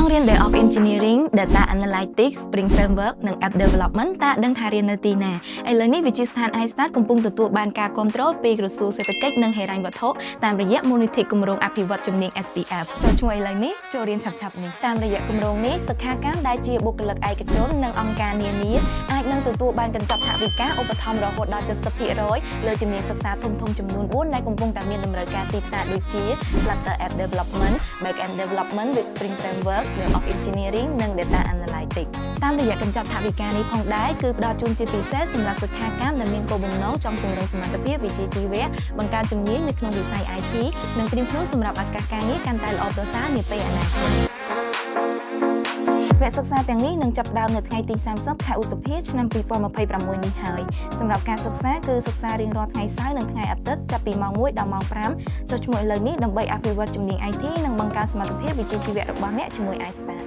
ងរៀន Day of Engineering Data Analytics Spring Framework និង App Development តើដឹងថារៀននៅទីណាឥឡូវនេះវិទ្យាស្ថាន iStart កំពុងទទួលបានការគាំទ្រពីក្រសួងសេដ្ឋកិច្ចនិងហិរញ្ញវត្ថុតាមរយៈមូលនិធិគម្រោងអភិវឌ្ឍជំនាញ STF ចូលឈ្មោះឥឡូវនេះចូលរៀនឆាប់ៗនេះតាមរយៈគម្រោងនេះសិក្ខាកាមដែលជាបុគ្គលិកឯកជននិងអង្គការនានាអាចនឹងទទួលបានកញ្ចប់ថវិកាឧបត្ថម្ភរហូតដល់ 70% លើជំនាញសិក្សាធំៗចំនួន4ដែលកំពុងតែមានតម្រូវការទីផ្សារដូចជា Flutter App Development Backend Development with Spring Framework Day of Engineering និង Data Analytics តាមរយៈកញ្ចប់ថវិកានេះផងដែរគឺផ្ដល់ជូនជាពិសេសសម្រាប់សិក្ខាកាមដែលមានគោលបំណងចង់ពង្រឹងសមត្ថភាពវិជ្ជាជីវៈបង្កើនជំនាញនៅក្នុងវិស័យ IT និងត្រៀមខ្លួនសម្រាប់ឱកាសការងារកាន់តែល្អប្រសើរនាពេលអនាគតវគ្គសិក្សាទាំងនេះនឹងចាប់ផ្ដើមនៅថ្ងៃទី30ខែឧសភាឆ្នាំ2026នេះហើយសម្រាប់ការសិក្សាគឺសិក្សារៀងរាល់ថ្ងៃសៅរ៍និងថ្ងៃអាទិត្យចាប់ពីម៉ោង1ដល់ម៉ោង5ចុះឈ្មោះឥឡូវនេះដើម្បីអភិវឌ្ឍជំនាញ IT និងបង្កើនសមត្ថភាពវិជ្ជាជីវៈរបស់អ្នកជាមួយ iStart